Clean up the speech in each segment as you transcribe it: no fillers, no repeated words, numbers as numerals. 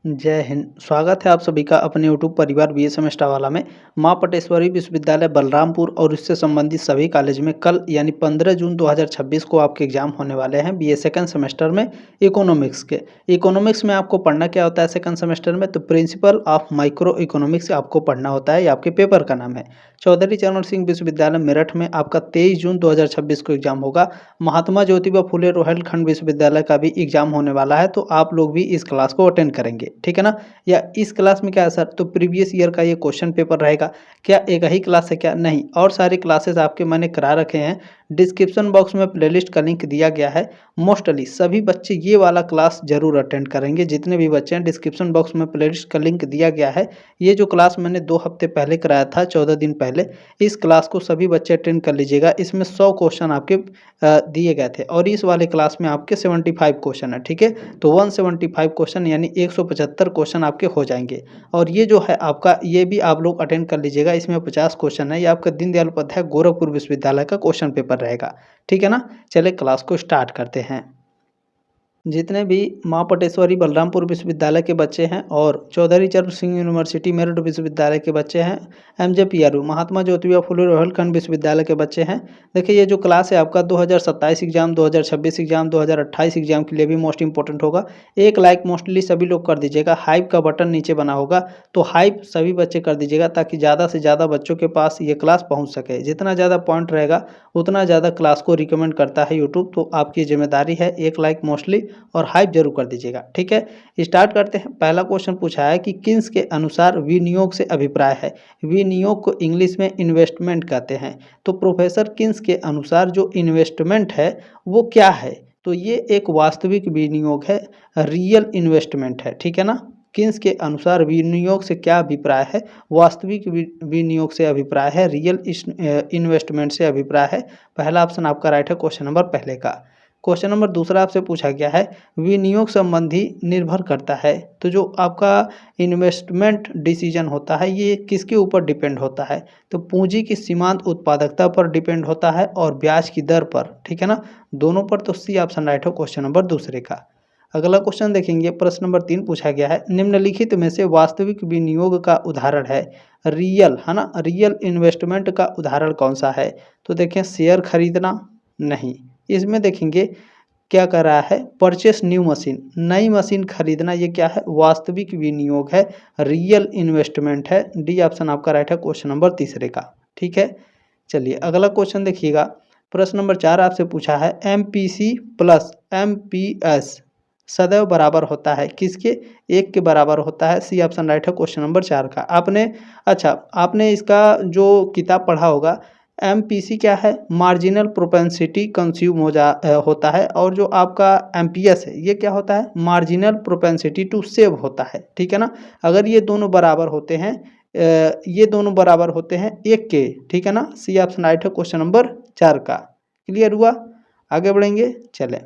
जय हिंद। स्वागत है आप सभी का अपने यूट्यूब परिवार बीएसएम वाला में। माँ पटेश्वरी विश्वविद्यालय बलरामपुर और इससे संबंधित सभी कॉलेज में कल यानी 15 जून 2026 को आपके एग्जाम होने वाले हैं बीए सेकंड सेमेस्टर में इकोनॉमिक्स के। इकोनॉमिक्स में आपको पढ़ना क्या होता है सेकंड सेमेस्टर में, तो प्रिंसिपल ऑफ माइक्रो इकोनॉमिक्स आपको पढ़ना होता है। ये आपके पेपर का नाम है। चौधरी चरण सिंह विश्वविद्यालय मेरठ में आपका 23 जून 2026 को एग्जाम होगा। महात्मा ज्योतिबा फुले रोहिलखंड विश्वविद्यालय का भी एग्जाम होने वाला है, तो आप लोग भी इस क्लास को अटेंड करेंगे, ठीक है ना। या इस क्लास में क्या है सर, तो प्रीवियस ईयर का ये क्वेश्चन पेपर रहेगा। क्या एक ही क्लास है क्या? नहीं, और सारी क्लासेस आपके मैंने करा रखे हैं। डिस्क्रिप्शन बॉक्स में प्लेलिस्ट का लिंक दिया गया है। मोस्टली सभी बच्चे ये वाला क्लास जरूर अटेंड करेंगे। जितने भी बच्चे हैं, डिस्क्रिप्शन बॉक्स में प्लेलिस्ट का लिंक दिया गया है। ये जो क्लास मैंने 2 हफ्ते पहले कराया था, 14 दिन पहले, इस क्लास को सभी बच्चे अटेंड कर लीजिएगा। इसमें 100 क्वेश्चन आपके दिए गए थे और इस वाले क्लास में आपके 75 क्वेश्चन है, ठीक है। तो 175 क्वेश्चन यानी 175 क्वेश्चन आपके हो जाएंगे। और ये जो है आपका, ये भी आप लोग अटेंड कर लीजिएगा। इसमें 50 क्वेश्चन है। ये आपका दीनदयाल उपाध्याय गोरखपुर विश्वविद्यालय का क्वेश्चन पेपर रहेगा, ठीक है ना। चलिए क्लास को स्टार्ट करते हैं। जितने भी माँ पटेश्वरी बलरामपुर विश्वविद्यालय के बच्चे हैं और चौधरी चरण सिंह यूनिवर्सिटी मेरठ विश्वविद्यालय के बच्चे हैं, एमजेपीआरयू महात्मा ज्योतिबा फुले रोहिलखंड विश्वविद्यालय के बच्चे हैं, देखिए ये जो क्लास है आपका 2027 एग्जाम, 2026 एग्जाम, 2028 एग्जाम के लिए भी मोस्ट इंपॉर्टेंट होगा। एक लाइक मोस्टली सभी लोग कर दीजिएगा। हाइप का बटन नीचे बना होगा, तो हाइप सभी बच्चे कर दीजिएगा ताकि ज़्यादा से ज़्यादा बच्चों के पास ये क्लास पहुँच सके। जितना ज़्यादा पॉइंट रहेगा उतना ज़्यादा क्लास को रिकमेंड करता है यूट्यूब, तो आपकी जिम्मेदारी है एक लाइक मोस्टली और हाइप जरूर कर दीजिएगा, ठीक है। स्टार्ट करते हैं। पहला क्वेश्चन पूछा है कि किन्स के अनुसार विनियोग से अभिप्राय है। विनियोग को इंग्लिश में इन्वेस्टमेंट कहते हैं। तो प्रोफेसर किन्स के अनुसार जो इन्वेस्टमेंट है वो क्या है, तो ये एक वास्तविक विनियोग है, रियल इन्वेस्टमेंट है, ठीक है ना। किन्स के अनुसार विनियोग से क्या अभिप्राय है, वास्तविक विनियोग से अभिप्राय है, रियल इन्वेस्टमेंट से अभिप्राय है। पहला ऑप्शन आपका राइट है, क्वेश्चन नंबर पहले का। क्वेश्चन नंबर दूसरा आपसे पूछा गया है विनियोग संबंधी निर्भर करता है। तो जो आपका इन्वेस्टमेंट डिसीजन होता है ये किसके ऊपर डिपेंड होता है, तो पूंजी की सीमांत उत्पादकता पर डिपेंड होता है और ब्याज की दर पर, ठीक है ना। दोनों पर, तो सी ऑप्शन राइट हो क्वेश्चन नंबर दूसरे का। अगला क्वेश्चन देखेंगे, प्रश्न नंबर 3 पूछा गया है निम्नलिखित में से वास्तविक विनियोग का उदाहरण है। रियल है ना, रियल इन्वेस्टमेंट का उदाहरण कौन सा है, तो देखें शेयर खरीदना, नहीं। इसमें देखेंगे क्या कर रहा है, परचेस न्यू मशीन, नई मशीन खरीदना, ये क्या है, वास्तविक विनियोग है, रियल इन्वेस्टमेंट है। डी ऑप्शन आपका राइट है क्वेश्चन नंबर तीसरे का, ठीक है। चलिए अगला क्वेश्चन देखिएगा। प्रश्न नंबर 4 आपसे पूछा है एमपीसी प्लस एमपीएस सदैव बराबर होता है किसके, एक के बराबर होता है। सी ऑप्शन राइट है क्वेश्चन नंबर 4 का। आपने इसका जो किताब पढ़ा होगा, एमपीसी क्या है, मार्जिनल प्रोपेंसिटी कंज्यूम होता है, और जो आपका एमपीएस है ये क्या होता है, मार्जिनल प्रोपेंसिटी टू सेव होता है, ठीक है ना। अगर ये दोनों बराबर होते हैं, ये दोनों बराबर होते हैं एक के, ठीक है ना। सी ऑप्शन राइट है क्वेश्चन नंबर 4 का। क्लियर हुआ, आगे बढ़ेंगे। चलें,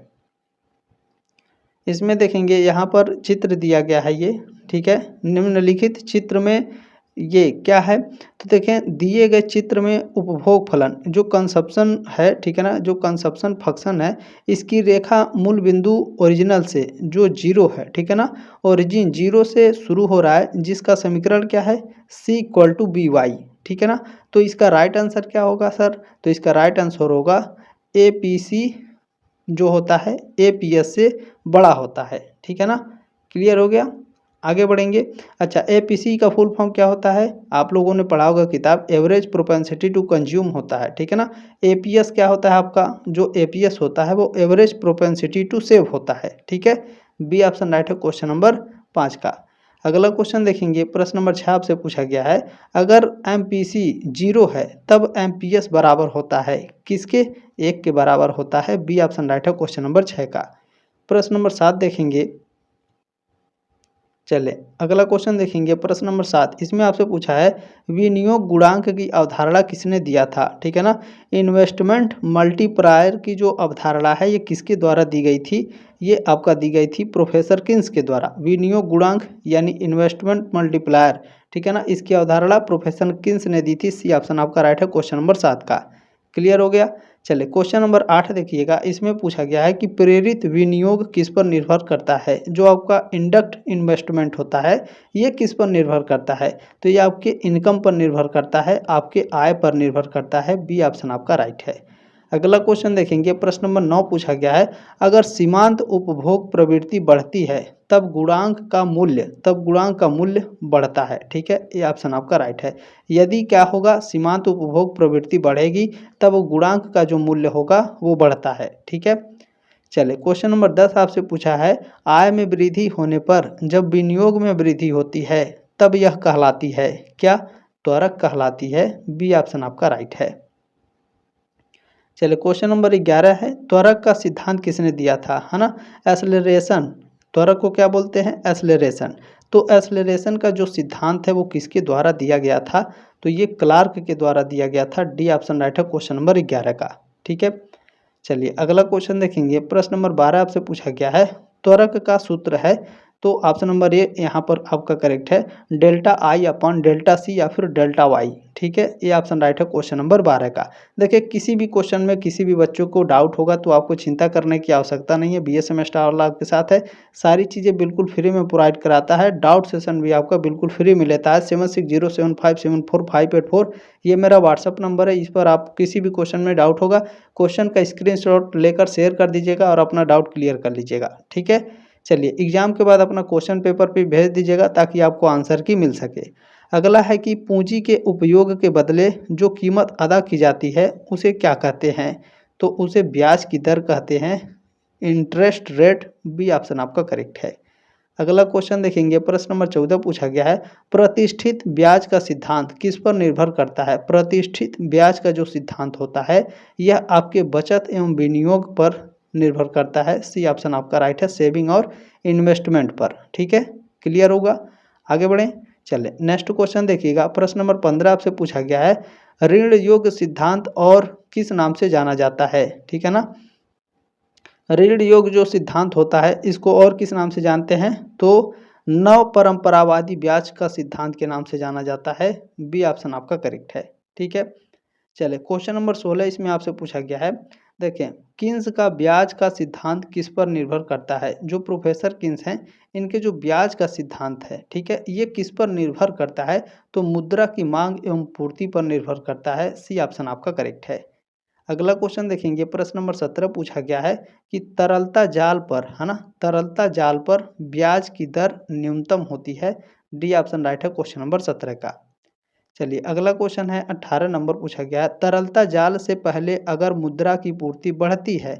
इसमें देखेंगे यहाँ पर चित्र दिया गया है ये, ठीक है। निम्नलिखित चित्र में ये क्या है, तो देखें दिए गए चित्र में उपभोग फलन जो कंसप्शन है, ठीक है ना, जो कंसप्शन फंक्शन है, इसकी रेखा मूल बिंदु ओरिजिनल से जो जीरो है, ठीक है ना, ओरिजिन जीरो से शुरू हो रहा है, जिसका समीकरण क्या है, सी इक्वल टू बी वाई, ठीक है ना। तो इसका राइट आंसर क्या होगा सर, तो इसका राइट आंसर होगा ए पी सी जो होता है ए पी एस से बड़ा होता है, ठीक है ना। क्लियर हो गया, आगे बढ़ेंगे। अच्छा, एपीसी का फुल फॉर्म क्या होता है, आप लोगों ने पढ़ा होगा किताब, एवरेज प्रोपेंसिटी टू कंज्यूम होता है, ठीक है ना। एपीएस क्या होता है आपका, जो एपीएस होता है वो एवरेज प्रोपेंसिटी टू सेव होता है, ठीक है। बी ऑप्शन राइट है क्वेश्चन नंबर 5 का। अगला क्वेश्चन देखेंगे, प्रश्न नंबर 6 आपसे पूछा गया है अगर एमपीसी जीरो है तब एमपीएस बराबर होता है किसके, एक के बराबर होता है। बी ऑप्शन राइट है क्वेश्चन नंबर 6 का। प्रश्न नंबर 7 देखेंगे। चले अगला क्वेश्चन देखेंगे, प्रश्न नंबर 7। इसमें आपसे पूछा है विनियोग गुणांक की अवधारणा किसने दिया था, ठीक है ना। इन्वेस्टमेंट मल्टीप्लायर की जो अवधारणा है ये किसके द्वारा दी गई थी, ये आपका दी गई थी प्रोफेसर किन्स के द्वारा। विनियोग गुणांक यानी इन्वेस्टमेंट मल्टीप्लायर, ठीक है ना, इसकी अवधारणा प्रोफेसर किन्स ने दी थी। सी ऑप्शन आपका राइट है क्वेश्चन नंबर 7 का। क्लियर हो गया। चलिए क्वेश्चन नंबर 8 देखिएगा, इसमें पूछा गया है कि प्रेरित विनियोग किस पर निर्भर करता है। जो आपका इंडक्ट इन्वेस्टमेंट होता है ये किस पर निर्भर करता है, तो ये आपके इनकम पर निर्भर करता है, आपके आय पर निर्भर करता है। बी ऑप्शन आपका राइट है। अगला क्वेश्चन देखेंगे, प्रश्न नंबर 9 पूछा गया है, अगर सीमांत उपभोग प्रवृत्ति बढ़ती है तब गुणांक का मूल्य बढ़ता है। ठीक है, ये ऑप्शन आपका राइट है। यदि क्या होगा, सीमांत उपभोग प्रवृत्ति बढ़ेगी तब गुणांक का जो मूल्य होगा वो बढ़ता है। ठीक है, चलिए क्वेश्चन नंबर 10 आपसे पूछा है, आय में वृद्धि होने पर जब विनियोग में वृद्धि होती है तब यह कहलाती है क्या, त्वरक कहलाती है। बी ऑप्शन आपका राइट है। चलिए क्वेश्चन नंबर 11 है, त्वरक का सिद्धांत किसने दिया था, है ना, एसलरेशन। त्वरक को क्या बोलते हैं, एसलरेशन। तो एसलरेशन का जो सिद्धांत है वो किसके द्वारा दिया गया था, तो ये क्लार्क के द्वारा दिया गया था। डी ऑप्शन राइट है क्वेश्चन नंबर 11 का। ठीक है, चलिए अगला क्वेश्चन देखेंगे, प्रश्न नंबर 12 आपसे पूछा गया है, त्वरक का सूत्र है, तो ऑप्शन नंबर ए यहाँ पर आपका करेक्ट है, delta I upon delta C या फिर डेल्टा वाई। ठीक है, ये ऑप्शन राइट है क्वेश्चन नंबर 12 का। देखिए किसी भी क्वेश्चन में किसी भी बच्चों को डाउट होगा तो आपको चिंता करने की आवश्यकता नहीं है। बीएसएम स्टार वाला आपके साथ है, सारी चीज़ें बिल्कुल फ्री में प्रोवाइड कराता है। डाउट सेशन भी आपका बिल्कुल फ्री में लेता है। 7607574584 ये मेरा व्हाट्सअप नंबर है, इस पर आप किसी भी क्वेश्चन में डाउट होगा, क्वेश्चन का स्क्रीनशॉट लेकर शेयर कर दीजिएगा और अपना डाउट क्लियर कर लीजिएगा। ठीक है, चलिए एग्जाम के बाद अपना क्वेश्चन पेपर भी भेज दीजिएगा ताकि आपको आंसर की मिल सके। अगला है कि पूंजी के उपयोग के बदले जो कीमत अदा की जाती है उसे क्या कहते हैं, तो उसे ब्याज की दर कहते हैं, इंटरेस्ट रेट। बी ऑप्शन आपका करेक्ट है। अगला क्वेश्चन देखेंगे, प्रश्न नंबर 14 पूछा गया है, प्रतिष्ठित ब्याज का सिद्धांत किस पर निर्भर करता है। प्रतिष्ठित ब्याज का जो सिद्धांत होता है यह आपके बचत एवं विनियोग पर निर्भर करता है। सी ऑप्शन आपका राइट है, सेविंग और इन्वेस्टमेंट पर। ठीक है, क्लियर होगा। आगे बढ़ें, चले नेक्स्ट क्वेश्चन देखिएगा, प्रश्न नंबर 15 आपसे पूछा गया है, ऋण योग सिद्धांत और किस नाम से जाना जाता है। ठीक है ना, ऋण योग जो सिद्धांत होता है इसको और किस नाम से जानते हैं, तो नव परंपरावादी ब्याज का सिद्धांत के नाम से जाना जाता है। बी ऑप्शन आपका करेक्ट है। ठीक है, चले क्वेश्चन नंबर 16 इसमें आपसे पूछा गया है, देखें किन्स का ब्याज का सिद्धांत किस पर निर्भर करता है। जो प्रोफेसर किन्स हैं इनके जो ब्याज का सिद्धांत है, ठीक है, ये किस पर निर्भर करता है, तो मुद्रा की मांग एवं पूर्ति पर निर्भर करता है। सी ऑप्शन आपका करेक्ट है। अगला क्वेश्चन देखेंगे, प्रश्न नंबर 17 पूछा गया है कि तरलता जाल पर, है ना, तरलता जाल पर ब्याज की दर न्यूनतम होती है। डी ऑप्शन राइट है क्वेश्चन नंबर 17 का। चलिए अगला क्वेश्चन है 18 नंबर पूछा गया है, तरलता जाल से पहले अगर मुद्रा की पूर्ति बढ़ती है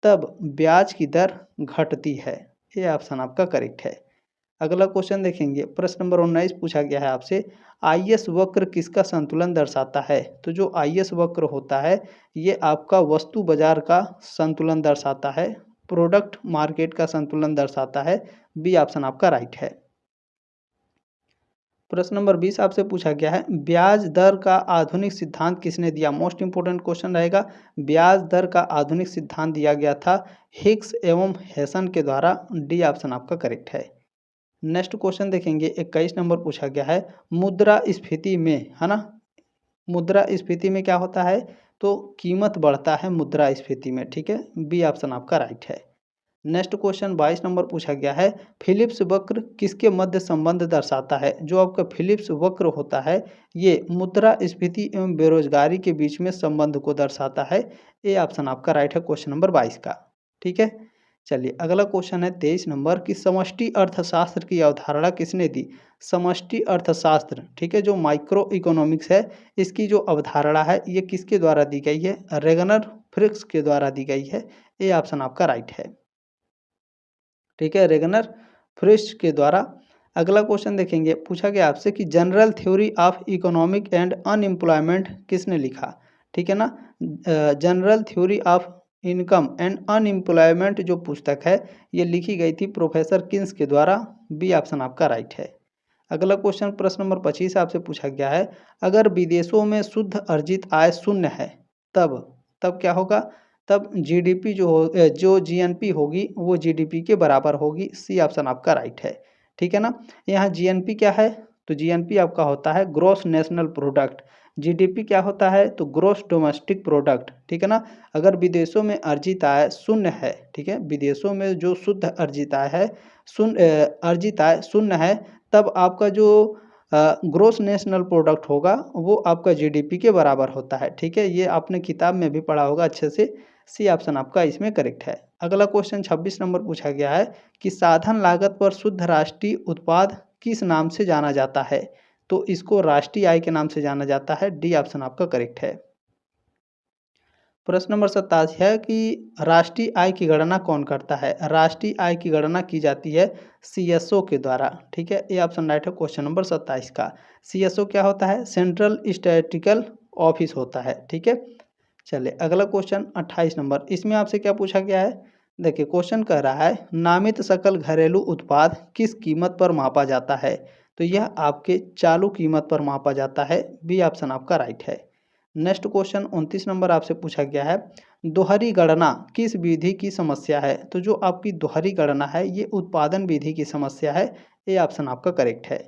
तब ब्याज की दर घटती है। ये ऑप्शन आपका करेक्ट है। अगला क्वेश्चन देखेंगे, प्रश्न नंबर 19 पूछा गया है आपसे, आईएस वक्र किसका संतुलन दर्शाता है। तो जो आईएस वक्र होता है ये आपका वस्तु बाजार का संतुलन दर्शाता है, प्रोडक्ट मार्केट का संतुलन दर्शाता है। बी ऑप्शन आपका राइट है। प्रश्न नंबर 20 आपसे पूछा गया है, ब्याज दर का आधुनिक सिद्धांत किसने दिया। मोस्ट इंपोर्टेंट क्वेश्चन रहेगा। ब्याज दर का आधुनिक सिद्धांत दिया गया था हिक्स एवं हेसन के द्वारा। डी ऑप्शन आपका करेक्ट है। नेक्स्ट क्वेश्चन देखेंगे, 21 नंबर पूछा गया है, मुद्रास्फीति में, है ना, मुद्रास्फीति में क्या होता है, तो कीमत बढ़ता है मुद्रास्फीति में। ठीक है, बी ऑप्शन आपका राइट है। नेक्स्ट क्वेश्चन 22 नंबर पूछा गया है, फिलिप्स वक्र किसके मध्य संबंध दर्शाता है। जो आपका फिलिप्स वक्र होता है ये मुद्रास्फीति एवं बेरोजगारी के बीच में संबंध को दर्शाता है। ये ऑप्शन आपका राइट है क्वेश्चन नंबर 22 का। ठीक है, चलिए अगला क्वेश्चन है 23 नंबर की, समष्टि अर्थशास्त्र की अवधारणा किसने दी। समष्टि अर्थशास्त्र, ठीक है, जो माइक्रो इकोनॉमिक्स है इसकी जो अवधारणा है ये किसके द्वारा दी गई है, रेगनर फ्रिक्स के द्वारा दी गई है। ये ऑप्शन आपका राइट है। ठीक है, रेगनर फ्रिश के द्वारा। अगला क्वेश्चन देखेंगे, पूछा गया आपसे कि general theory of economic and unemployment किसने लिखा। ठीक है ना, general theory of income and unemployment जो पुस्तक है ये लिखी गई थी प्रोफेसर किन्स के द्वारा। बी ऑप्शन आपका राइट है। अगला क्वेश्चन प्रश्न नंबर 25 आपसे पूछा गया है, अगर विदेशों में शुद्ध अर्जित आय शून्य है तब तब क्या होगा, तब जीडीपी जो जीएनपी होगी वो जीडीपी के बराबर होगी। सी ऑप्शन आपका राइट है। ठीक है ना, यहाँ जीएनपी क्या है, तो जीएनपी आपका होता है ग्रॉस नेशनल प्रोडक्ट। जीडीपी क्या होता है? तो ग्रॉस डोमेस्टिक प्रोडक्ट, ठीक है ना। अगर विदेशों में अर्जित आय शून्य है, ठीक है, विदेशों में जो शुद्ध अर्जित आय है अर्जित आय शून्य है, तब आपका जो ग्रॉस नेशनल प्रोडक्ट होगा वो आपका जीडीपी के बराबर होता है, ठीक है। ये आपने किताब में भी पढ़ा होगा अच्छे से। सी ऑप्शन आपका इसमें करेक्ट है। अगला क्वेश्चन 26 नंबर पूछा गया है कि साधन लागत पर शुद्ध राष्ट्रीय उत्पाद किस नाम से जाना जाता है? तो इसको राष्ट्रीय आय के नाम से जाना जाता है। डी ऑप्शन आपका करेक्ट है। प्रश्न नंबर 27 है कि राष्ट्रीय आय की गणना कौन करता है? राष्ट्रीय आय की गणना की जाती है सीएसओ के द्वारा, ठीक है। ये ऑप्शन राइट है क्वेश्चन नंबर 27 का। सीएसओ क्या होता है? सेंट्रल स्टैटिस्टिकल ऑफिस होता है, ठीक है। चलिए अगला क्वेश्चन 28 नंबर, इसमें आपसे क्या पूछा गया है? देखिए क्वेश्चन कह रहा है नामित सकल घरेलू उत्पाद किस कीमत पर मापा जाता है? तो यह आपके चालू कीमत पर मापा जाता है। बी ऑप्शन आपका राइट है। नेक्स्ट क्वेश्चन 29 नंबर आपसे पूछा गया है दोहरी गणना किस विधि की समस्या है? तो जो आपकी दोहरी गणना है ये उत्पादन विधि की समस्या है। ये ऑप्शन आपका करेक्ट है।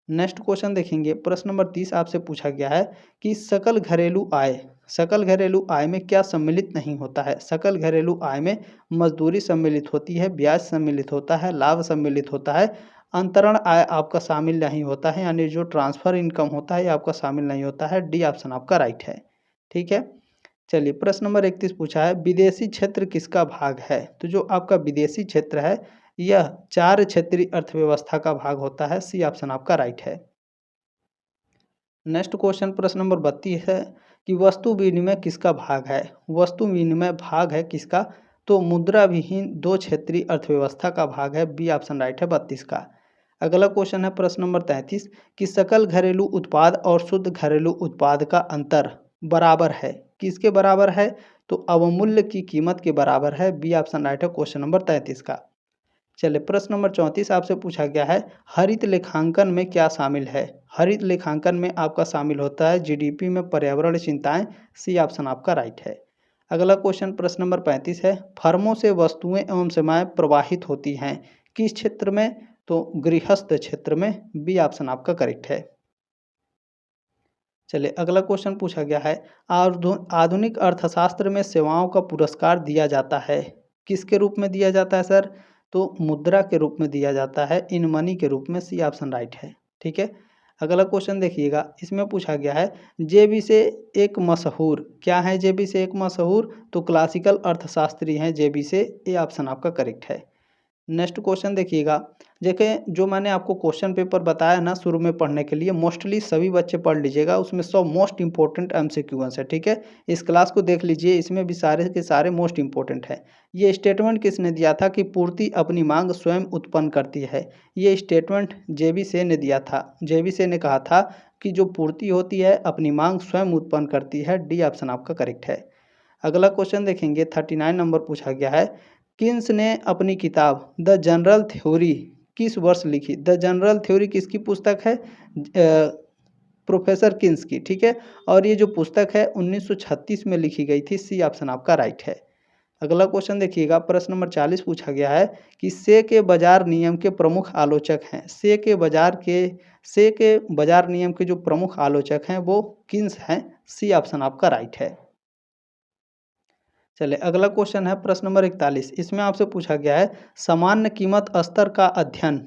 नेक्स्ट क्वेश्चन देखेंगे, प्रश्न नंबर 30 आपसे पूछा गया है कि सकल घरेलू आय में क्या सम्मिलित नहीं होता है? सकल घरेलू आय में मजदूरी सम्मिलित होती है, ब्याज सम्मिलित होता है, लाभ सम्मिलित होता है, अंतरण आय आपका शामिल नहीं होता है, यानी जो ट्रांसफर इनकम होता है ये आपका शामिल नहीं होता है। डी ऑप्शन आपका राइट है, ठीक है। चलिए प्रश्न नंबर 31 पूछा है विदेशी क्षेत्र किसका भाग है? तो जो आपका विदेशी क्षेत्र है यह चार क्षेत्रीय अर्थव्यवस्था का भाग होता है। सी ऑप्शन आपका राइट है। नेक्स्ट क्वेश्चन प्रश्न नंबर 32 है कि वस्तु विनिमय किसका भाग है? वस्तु विनिमय भाग है किसका? तो मुद्रा विहीन दो क्षेत्रीय अर्थव्यवस्था का भाग है। बी ऑप्शन राइट है 32 का। अगला क्वेश्चन है प्रश्न नंबर 33 कि सकल घरेलू उत्पाद और शुद्ध घरेलू उत्पाद का अंतर बराबर है, किसके बराबर है? तो अवमूल्य की कीमत के बराबर है। बी ऑप्शन राइट है क्वेश्चन नंबर 33 का। चलिए प्रश्न नंबर 34 आपसे पूछा गया है हरित लेखांकन में क्या शामिल है? हरित लेखांकन में आपका शामिल होता है जीडीपी में पर्यावरण चिंताएं। सी ऑप्शन आपका राइट है। अगला क्वेश्चन प्रश्न नंबर 35 है फर्मों से वस्तुएं एवं सेवाएं प्रवाहित होती हैं किस क्षेत्र में? तो गृहस्थ क्षेत्र में। बी ऑप्शन आपका करेक्ट है। चलिए अगला क्वेश्चन पूछा गया है आधुनिक अर्थशास्त्र में सेवाओं का पुरस्कार दिया जाता है, किसके रूप में दिया जाता है सर? तो मुद्रा के रूप में दिया जाता है, इन मनी के रूप में। सी ऑप्शन राइट है, ठीक है। अगला क्वेश्चन देखिएगा, इसमें पूछा गया है जेबी से एक मशहूर क्या है? जेबी से एक मशहूर तो क्लासिकल अर्थशास्त्री हैं जेबी से। ए ऑप्शन आपका करेक्ट है। नेक्स्ट क्वेश्चन देखिएगा, देखें जो मैंने आपको क्वेश्चन पेपर बताया ना शुरू में पढ़ने के लिए मोस्टली सभी बच्चे पढ़ लीजिएगा, उसमें 100 मोस्ट इंपॉर्टेंट एमसीक्यूज है, ठीक है। इस क्लास को देख लीजिए, इसमें भी सारे के सारे मोस्ट इंपॉर्टेंट है। ये स्टेटमेंट किसने दिया था कि पूर्ति अपनी मांग स्वयं उत्पन्न करती है? ये स्टेटमेंट जेबी से ने दिया था। जेबी से ने कहा था कि जो पूर्ति होती है अपनी मांग स्वयं उत्पन्न करती है। डी ऑप्शन आपका करेक्ट है। अगला क्वेश्चन देखेंगे 39 नंबर पूछा गया है किन्स ने अपनी किताब द जनरल थ्योरी किस वर्ष लिखी? द जनरल थ्योरी किसकी पुस्तक है? प्रोफेसर किन्स की, ठीक है। और ये जो पुस्तक है 1936 में लिखी गई थी। सी ऑप्शन आपका राइट है। अगला क्वेश्चन देखिएगा, प्रश्न नंबर 40 पूछा गया है कि से के बाजार नियम के प्रमुख आलोचक हैं। से के बाजार नियम के जो प्रमुख आलोचक हैं वो किन्स हैं। सी ऑप्शन आपका राइट है। चलिए अगला क्वेश्चन है प्रश्न नंबर 41, इसमें आपसे पूछा गया है सामान्य कीमत स्तर का अध्ययन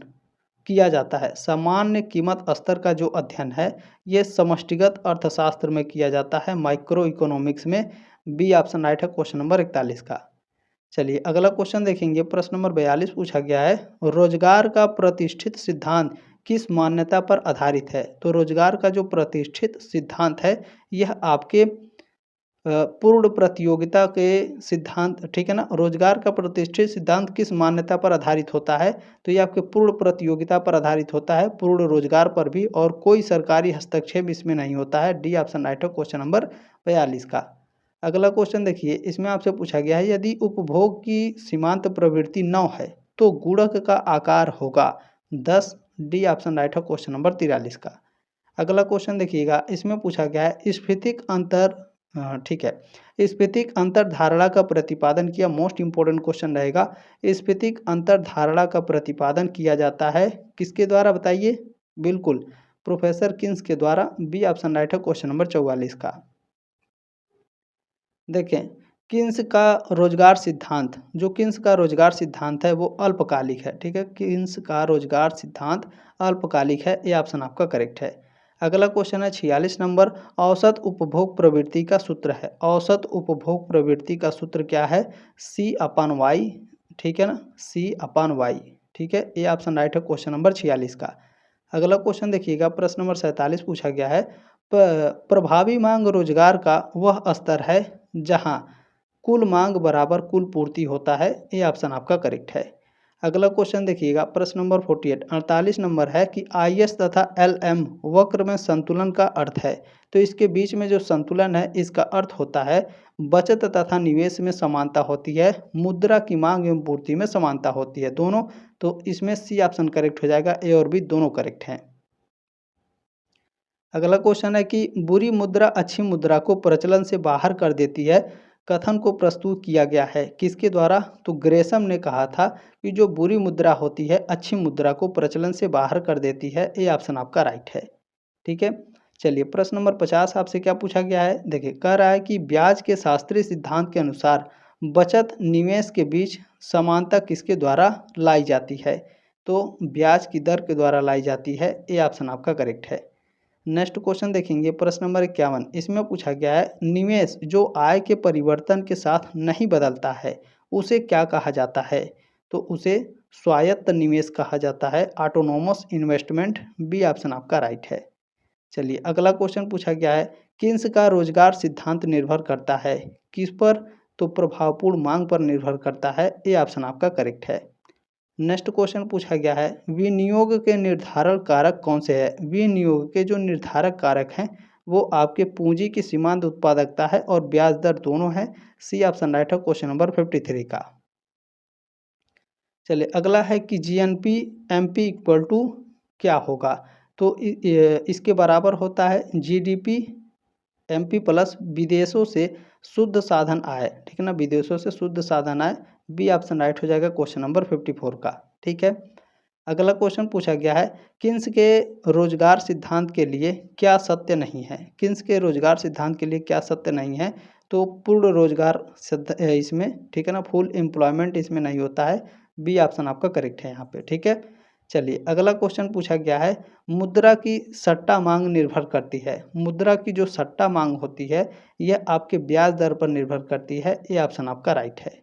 किया जाता है। सामान्य कीमत स्तर का जो अध्ययन है ये समष्टिगत अर्थशास्त्र में किया जाता है, माइक्रो इकोनॉमिक्स में। बी ऑप्शन राइट है क्वेश्चन नंबर 41 का। चलिए अगला क्वेश्चन देखेंगे, प्रश्न नंबर 42 पूछा गया है रोजगार का प्रतिष्ठित सिद्धांत किस मान्यता पर आधारित है? तो रोजगार का जो प्रतिष्ठित सिद्धांत है यह आपके पूर्ण प्रतियोगिता के सिद्धांत, ठीक है ना। रोजगार का प्रतिष्ठित सिद्धांत किस मान्यता पर आधारित होता है? तो ये आपके पूर्ण प्रतियोगिता पर आधारित होता है, पूर्ण रोजगार पर भी, और कोई सरकारी हस्तक्षेप इसमें नहीं होता है। डी ऑप्शन राइट है क्वेश्चन नंबर 42 का। अगला क्वेश्चन देखिए, इसमें आपसे पूछा गया है यदि उपभोग की सीमांत प्रवृत्ति 9 है तो गुणक का आकार होगा 10। डी ऑप्शन राइट है क्वेश्चन नंबर 43 का। अगला क्वेश्चन देखिएगा, इसमें पूछा गया है स्फीतिक अंतर, ठीक है, स्फीतिक अंतर धारणा का प्रतिपादन किया। मोस्ट इंपोर्टेंट क्वेश्चन रहेगा। स्फीतिक अंतर धारणा का प्रतिपादन किया जाता है किसके द्वारा बताइए? बिल्कुल प्रोफेसर किन्स के द्वारा। बी ऑप्शन राइट है क्वेश्चन नंबर 44 का। देखें, किन्स का रोजगार सिद्धांत, जो किन्स का रोजगार सिद्धांत है वो अल्पकालिक है। ठीक है, किन्स का रोजगार सिद्धांत अल्पकालिक है, ये ऑप्शन आपका करेक्ट है। अगला क्वेश्चन है 46 नंबर, औसत उपभोग प्रवृत्ति का सूत्र है। औसत उपभोग प्रवृत्ति का सूत्र क्या है? सी अपन वाई। ठीक है ना, सी अपन वाई। ठीक है, ये ऑप्शन राइट है क्वेश्चन नंबर 46 का। अगला क्वेश्चन देखिएगा, प्रश्न नंबर 47 पूछा गया है, प्रभावी मांग रोजगार का वह स्तर है जहां कुल मांग बराबर कुल पूर्ति होता है। ये ऑप्शन आपका करेक्ट है। अगला क्वेश्चन देखिएगा, प्रश्न नंबर 48 48 नंबर है कि IS तथा LM वक्र में संतुलन का अर्थ है। तो इसके बीच में जो संतुलन है इसका अर्थ होता है बचत तथा निवेश में समानता होती है, मुद्रा की मांग एवं पूर्ति में समानता होती है, दोनों। तो इसमें सी ऑप्शन करेक्ट हो जाएगा, ए और बी दोनों करेक्ट हैं। अगला क्वेश्चन है कि बुरी मुद्रा अच्छी मुद्रा को प्रचलन से बाहर कर देती है, कथन को प्रस्तुत किया गया है किसके द्वारा? तो ग्रेसम ने कहा था कि जो बुरी मुद्रा होती है अच्छी मुद्रा को प्रचलन से बाहर कर देती है। ये ऑप्शन आपका राइट है। ठीक है, चलिए प्रश्न नंबर 50 आपसे क्या पूछा गया है? देखिए, कह रहा है कि ब्याज के शास्त्रीय सिद्धांत के अनुसार बचत निवेश के बीच समानता किसके द्वारा लाई जाती है? तो ब्याज की दर के द्वारा लाई जाती है। ये ऑप्शन आपका करेक्ट है। नेक्स्ट क्वेश्चन देखेंगे, प्रश्न नंबर 51। इसमें पूछा गया है निवेश जो आय के परिवर्तन के साथ नहीं बदलता है उसे क्या कहा जाता है? तो उसे स्वायत्त निवेश कहा जाता है, ऑटोनोमस इन्वेस्टमेंट। बी ऑप्शन आपका राइट है। चलिए अगला क्वेश्चन पूछा गया है, किन्स का रोजगार सिद्धांत निर्भर करता है किस पर? तो प्रभावपूर्ण मांग पर निर्भर करता है। ये ऑप्शन आपका करेक्ट है। नेक्स्ट क्वेश्चन पूछा गया है, विनियोग के निर्धारण कारक कौन से हैं? विनियोग के जो निर्धारक कारक हैं वो आपके पूंजी की सीमांत उत्पादकता है और ब्याज दर दोनों है। सी ऑप्शन राइट है क्वेश्चन नंबर 53 का। चलिए अगला है कि GNP MP इक्वल टू क्या होगा? तो इसके बराबर होता है GDP MP प्लस विदेशों से शुद्ध साधन आय। ठीक है ना, विदेशों से शुद्ध साधन आय। बी ऑप्शन राइट हो जाएगा क्वेश्चन नंबर 54 का। ठीक है, अगला क्वेश्चन पूछा गया है, किन्स के रोजगार सिद्धांत के लिए क्या सत्य नहीं है? किन्स के रोजगार सिद्धांत के लिए क्या सत्य नहीं है? तो पूर्ण रोजगार इसमें, ठीक है ना, फुल एम्प्लॉयमेंट इसमें नहीं होता है। बी ऑप्शन आपका करेक्ट है यहाँ पे। ठीक है, चलिए अगला क्वेश्चन पूछा गया है, मुद्रा की सट्टा मांग निर्भर करती है। मुद्रा की जो सट्टा मांग होती है यह आपके ब्याज दर पर निर्भर करती है। ये ऑप्शन आपका राइट है।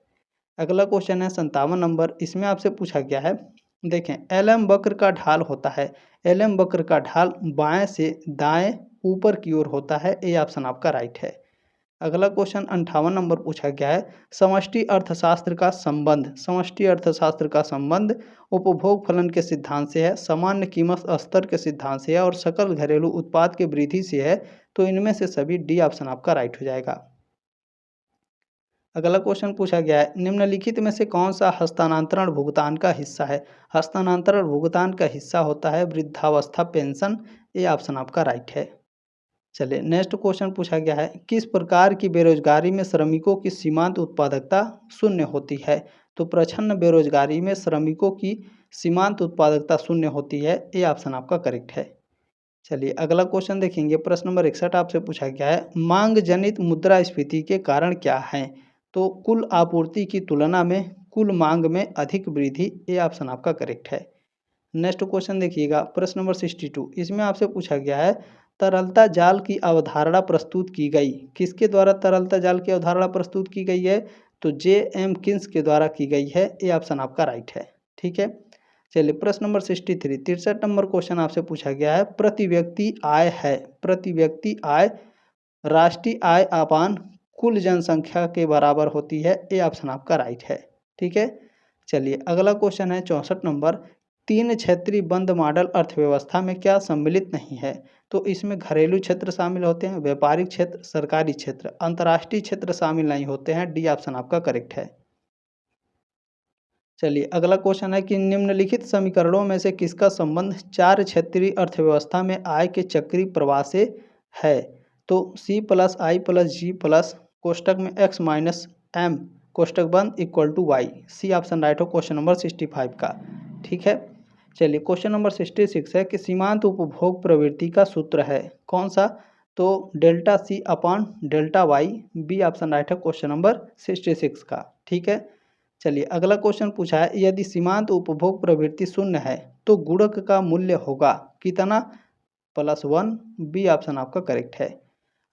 अगला क्वेश्चन है 57 नंबर। इसमें आपसे पूछा गया है, देखें, LM वक्र का ढाल होता है। LM वक्र का ढाल बाएं से दाएं ऊपर की ओर होता है। ये ऑप्शन आपका राइट है। अगला क्वेश्चन 58 नंबर पूछा गया है, समष्टि अर्थशास्त्र का संबंध। समष्टि अर्थशास्त्र का संबंध उपभोग फलन के सिद्धांत से है, सामान्य कीमत स्तर के सिद्धांत से है और सकल घरेलू उत्पाद के वृद्धि से है। तो इनमें से सभी डी ऑप्शन आपका राइट हो जाएगा। अगला क्वेश्चन पूछा गया है, निम्नलिखित में से कौन सा हस्तांतरण भुगतान का हिस्सा है? हस्तांतरण भुगतान का हिस्सा होता है वृद्धावस्था पेंशन। ये ऑप्शन आपका राइट है। चलिए नेक्स्ट क्वेश्चन पूछा गया है, किस प्रकार की बेरोजगारी में श्रमिकों की सीमांत उत्पादकता शून्य होती है? तो प्रच्छन्न बेरोजगारी में श्रमिकों की सीमांत उत्पादकता शून्य होती है। ये ऑप्शन आपका करेक्ट है। चलिए अगला क्वेश्चन देखेंगे, प्रश्न नंबर 61 आपसे पूछा गया है, मांग जनित मुद्रास्फीति के कारण क्या है? तो कुल आपूर्ति की तुलना में कुल मांग में अधिक वृद्धि। ये ऑप्शन आपका करेक्ट है। नेक्स्ट क्वेश्चन देखिएगा, प्रश्न नंबर 62। इसमें आपसे पूछा गया है, तरलता जाल की अवधारणा प्रस्तुत की गई किसके द्वारा? तरलता जाल की अवधारणा प्रस्तुत की गई है तो JM किन्स के द्वारा की गई है। ये ऑप्शन आपका राइट है। ठीक है, चलिए प्रश्न नंबर 63 63 नंबर क्वेश्चन आपसे पूछा गया है, प्रति व्यक्ति आय है। प्रति व्यक्ति आय राष्ट्रीय आय अपान कुल जनसंख्या के बराबर होती है। ये ऑप्शन आपका राइट है। ठीक है, चलिए अगला क्वेश्चन है 64 नंबर, तीन क्षेत्रीय बंद मॉडल अर्थव्यवस्था में क्या सम्मिलित नहीं है? तो इसमें घरेलू क्षेत्र शामिल होते हैं, व्यापारिक क्षेत्र, सरकारी क्षेत्र, अंतर्राष्ट्रीय क्षेत्र शामिल नहीं होते हैं। डी ऑप्शन आपका करेक्ट है। चलिए अगला क्वेश्चन है कि निम्नलिखित समीकरणों में से किसका संबंध चार क्षेत्रीय अर्थव्यवस्था में आय के चक्रीय प्रवाह से है? तो C+I+G प्लस कोष्टक में x माइनस M कोष्टक बंद equal to y। C option right हो क्वेश्चन नंबर 65 का। ठीक है, चलिए क्वेश्चन नंबर 66 है कि सीमांत उपभोग प्रवृत्ति का सूत्र है कौन सा? तो delta C upon delta Y, B option right है क्वेश्चन नंबर 66 का। ठीक है, चलिए अगला क्वेश्चन पूछा है यदि सीमांत उपभोग प्रवृत्ति शून्य है तो गुणक का मूल्य होगा कितना? +1, बी ऑप्शन आपका करेक्ट है।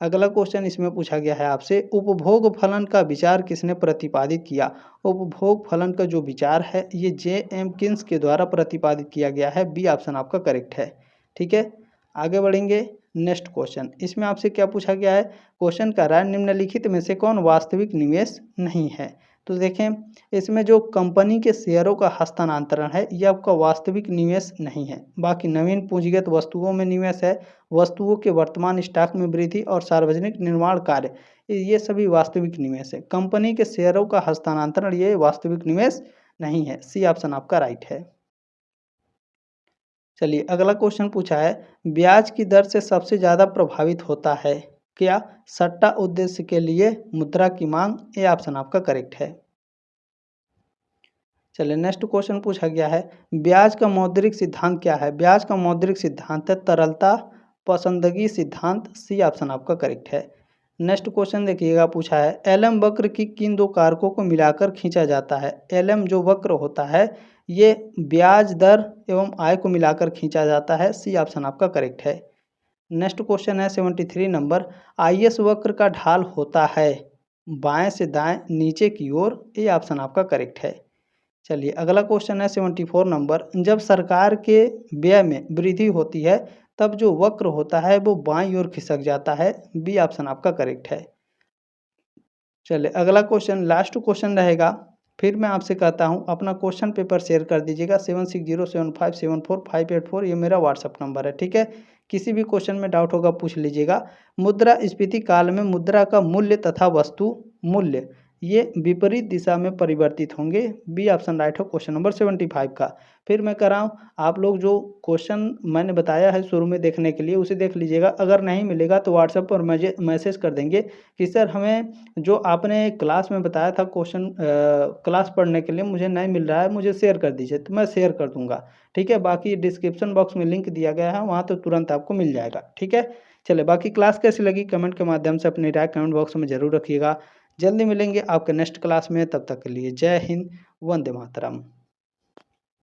अगला क्वेश्चन इसमें पूछा गया है आपसे उपभोग फलन का विचार किसने प्रतिपादित किया? उपभोग फलन का जो विचार है ये जे.एम. किन्स के द्वारा प्रतिपादित किया गया है, बी ऑप्शन आपका करेक्ट है। ठीक है, आगे बढ़ेंगे। नेक्स्ट क्वेश्चन इसमें आपसे क्या पूछा गया है? क्वेश्चन कह रहा है निम्नलिखित में से कौन वास्तविक निवेश नहीं है? तो देखें इसमें जो कंपनी के शेयरों का हस्तांतरण है ये आपका वास्तविक निवेश नहीं है। बाकी नवीन पूंजीगत वस्तुओं में निवेश है, वस्तुओं के वर्तमान स्टॉक में वृद्धि और सार्वजनिक निर्माण कार्य, ये सभी वास्तविक निवेश है। कंपनी के शेयरों का हस्तांतरण ये वास्तविक निवेश नहीं है, सी ऑप्शन आपका राइट है। चलिए अगला क्वेश्चन पूछा है ब्याज की दर से सबसे ज़्यादा प्रभावित होता है क्या? सट्टा उद्देश्य के लिए मुद्रा की मांग, ए ऑप्शन आपका करेक्ट है। चलिए नेक्स्ट क्वेश्चन पूछा गया है ब्याज का मौद्रिक सिद्धांत क्या है? ब्याज का मौद्रिक सिद्धांत है तरलता पसंदगी सिद्धांत, सी ऑप्शन आपका करेक्ट है। नेक्स्ट क्वेश्चन देखिएगा पूछा है एलएम वक्र की किन दो कारकों को मिलाकर खींचा जाता है? एलएम जो वक्र होता है ये ब्याज दर एवं आय को मिलाकर खींचा जाता है, सी ऑप्शन आपका करेक्ट है। नेक्स्ट क्वेश्चन है 73 नंबर आईएस वक्र का ढाल होता है बाएं से दाएं नीचे की ओर, ये ऑप्शन आपका करेक्ट है। चलिए अगला क्वेश्चन है 74 नंबर जब सरकार के व्यय में वृद्धि होती है तब जो वक्र होता है वो बाईं ओर खिसक जाता है, बी ऑप्शन आपका करेक्ट है। चलिए अगला क्वेश्चन लास्ट क्वेश्चन रहेगा, फिर मैं आपसे कहता हूं अपना क्वेश्चन पेपर शेयर कर दीजिएगा 7607574584, ये मेरा व्हाट्सअप नंबर है। ठीक है, किसी भी क्वेश्चन में डाउट होगा पूछ लीजिएगा। मुद्रास्फीति काल में मुद्रा का मूल्य तथा वस्तु मूल्य ये विपरीत दिशा में परिवर्तित होंगे, बी ऑप्शन राइट हो क्वेश्चन नंबर 75 का। फिर मैं कह रहा हूँ आप लोग जो क्वेश्चन मैंने बताया है शुरू में देखने के लिए उसे देख लीजिएगा, अगर नहीं मिलेगा तो व्हाट्सएप पर मुझे मैसेज कर देंगे कि सर हमें जो आपने क्लास में बताया था क्वेश्चन क्लास पढ़ने के लिए मुझे नहीं मिल रहा है, मुझे शेयर कर दीजिए, तो मैं शेयर कर दूंगा। ठीक है, बाकी डिस्क्रिप्शन बॉक्स में लिंक दिया गया है वहाँ तो तुरंत आपको मिल जाएगा। ठीक है, चलिए बाकी क्लास कैसी लगी कमेंट के माध्यम से अपनी राय कमेंट बॉक्स में ज़रूर रखिएगा। जल्दी मिलेंगे आपके नेक्स्ट क्लास में, तब तक के लिए जय हिंद, वंदे मातरम।